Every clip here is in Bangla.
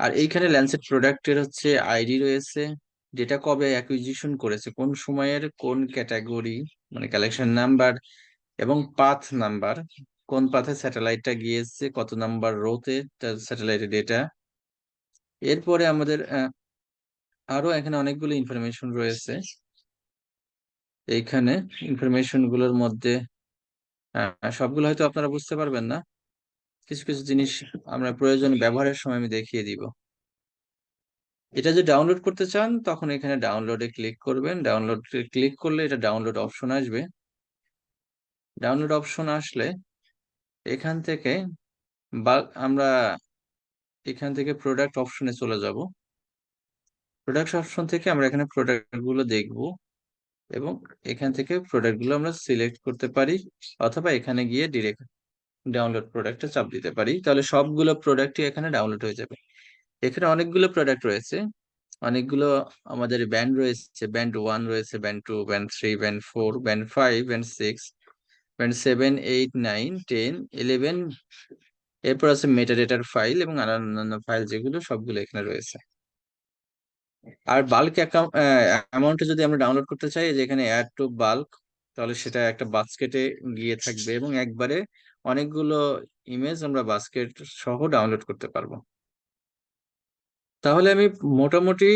আর এইখানে ল্যান্সেট প্রোডাক্টের হচ্ছে আইডি রয়েছে, ডেটা কবে অ্যাকুইজিশন করেছে, কোন সময়ের কোন ক্যাটাগরি, মানে কালেকশন নাম্বার এবং পাথ নাম্বার, কোন পাথে স্যাটেলাইটটা গিয়েছে, কত নাম্বার রোতে স্যাটেলাইটের ডেটা। এরপরে আমাদের আরো এখানে অনেকগুলো ইনফরমেশন রয়েছে। এইখানে ইনফরমেশন গুলোর মধ্যে সবগুলো হয়তো আপনারা বুঝতে পারবেন না, কিছু কিছু জিনিস আমরা প্রয়োজন ব্যবহারের সময় আমি দেখিয়ে দিব। এটা যে ডাউনলোড করতে চান তখন এখানে ডাউনলোডে ক্লিক করবেন, ডাউনলোডে ক্লিক করলে এটা ডাউনলোড অপশন আসবে। ডাউনলোড অপশন আসলে এখান থেকে আমরা এখান থেকে প্রোডাক্ট অপশনে চলে যাব। প্রোডাক্ট অপশন থেকে আমরা এখানে প্রোডাক্ট গুলো দেখব এবং এখান থেকে প্রোডাক্ট গুলো আমরা সিলেক্ট করতে পারি, অথবা এখানে গিয়ে ডিরেক্ট ডাউনলোড প্রোডাক্টে চাপ দিতে পারি, তাহলে সবগুলো প্রোডাক্টই এখানে ডাউনলোড হয়ে যাবে। এখানে অনেকগুলো প্রোডাক্ট রয়েছে, অনেকগুলো আমাদের ব্যান্ড রয়েছে, ব্যান্ড 1 রয়েছে, band 2, band 3, band 4, band 5, band 6, band 7, 8, 9, 10, 11। এরপর আছে মেটাডেটার ফাইল এবং আর অন্যান্য ফাইল, যেগুলো সবগুলো এখানে রয়েছে। আর বাল্ক অ্যামাউন্টে যদি আমরা ডাউনলোড করতে চাই, যে এখানে অ্যাড টু বাল্ক, তাহলে সেটা একটা বাস্কেটে গিয়ে থাকবে এবং একবারে অনেকগুলো ইমেজ আমরা বাস্কেট সহ ডাউনলোড করতে পারবো। তাহলে আমি মোটামুটি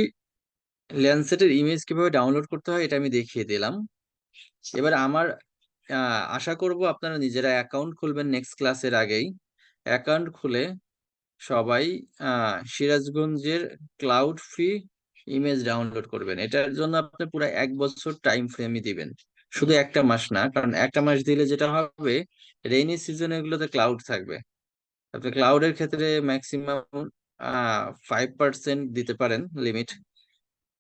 ল্যান্ডসেটের ইমেজ কিভাবে ডাউনলোড করতে হয় এটা আমি দেখিয়ে দিলাম। এবার আমার আশা করব আপনারা নিজেরা অ্যাকাউন্ট খুলবেন নেক্সট ক্লাসের আগেই। অ্যাকাউন্ট খুলে সবাই সিরাজগঞ্জের ক্লাউড ফ্রি ইমেজ ডাউনলোড করবেন। এটার জন্য আপনি পুরো 1 বছর টাইম ফ্রেমই দিবেন, শুধু একটা মাস না, কারণ একটা মাস দিলে যেটা হবে, রেইনি সিজনে এগুলোতে ক্লাউড থাকবে। আপনি ক্লাউডের ক্ষেত্রে ম্যাক্সিমাম 5% দিতে পারেন লিমিট,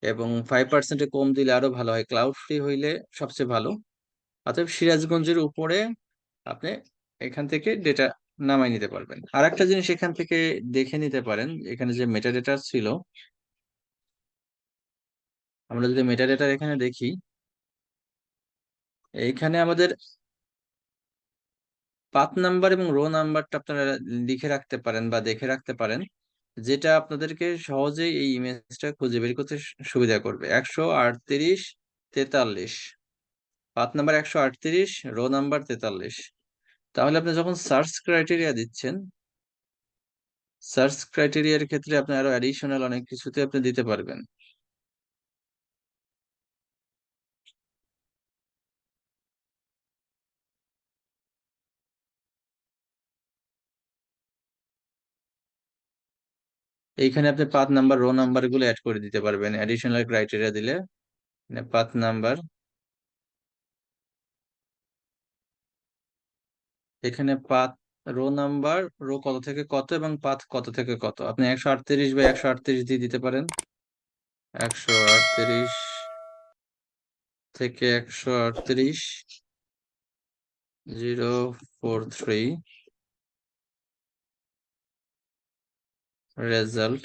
এবং 5% কম দিলে আরো ভালো হয়, ক্লাউড ফ্রি হইলে সবচেয়ে ভালো। অতএব সিরাজগঞ্জের উপরে আপনি এখান থেকে ডেটা নামাই নিতে পারবেন। আর একটা জিনিস এখান থেকে দেখে নিতে পারেন, এখানে যে মেটা ডেটা ছিল, আমরা যদি মেটা ডেটা এখানে দেখি, এইখানে আমাদের পাথ নাম্বার এবং রো নাম্বারটা আপনারা লিখে রাখতে পারেন বা দেখে রাখতে পারেন, যেটা আপনাদেরকে সহজেই এই ইমেজটা খুঁজে বের করতে সুবিধা করবে। 138, 43, পাথ নাম্বার 138, রো নাম্বার 43। তাহলে আপনি যখন সার্চ ক্রাইটেরিয়া দিচ্ছেন, সার্চ ক্রাইটেরিয়ার ক্ষেত্রে আপনি আরো অ্যাডিশনাল অনেক কিছুতে আপনি দিতে পারবেন। এইখানে আপনি পাথ নাম্বার, রো নাম্বার গুলো অ্যাড করে দিতে পারবেন অ্যাডিশনাল ক্রাইটেরিয়া দিলে। পাথ নাম্বার, এখানে পাথ, রো নাম্বার, রো কত থেকে কত এবং পাথ কত থেকে কত, আপনি 138/138 দিয়ে দিতে পারেন। 138 থেকে 138, 043 রেজাল্ট।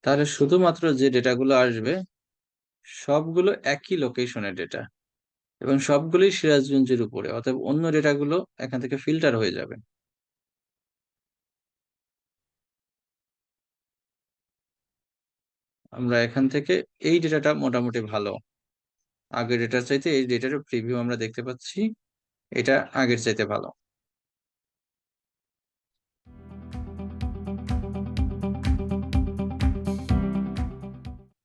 তাহলে শুধুমাত্র যে ডেটাগুলো আসবে সবগুলো একই লোকেশনের ডেটা এবং সবগুলোই সিরাজগঞ্জের উপরে, অতএব অন্য ডেটাগুলো এখান থেকে ফিল্টার হয়ে যাবে। আমরা এখান থেকে এই ডেটাটা মোটামুটি ভালো, আগের ডেটার চাইতে এই ডেটার প্রিভিউ আমরা দেখতে পাচ্ছি, এটা আগের চাইতে ভালো।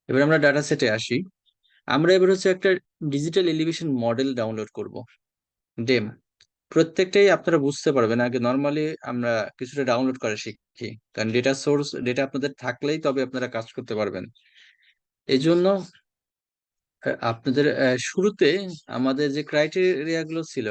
এবার আমরা ডাটা সেটে আসি। আমরা এবার হচ্ছে একটা ডিজিটাল এলিভেশন মডেল ডাউনলোড করব, ডেম। প্রত্যেকটাই আপনারা বুঝতে পারবেন, আগে নর্মালি আমরা কিছুটা ডাউনলোড করে শিখি, কারণ ডেটা সোর্স, ডেটা আপনাদের থাকলেই তবে আপনারা কাজ করতে পারবেন। এই জন্য আপনাদের শুরুতে আমাদের যে ক্রাইটেরিয়া গুলো ছিল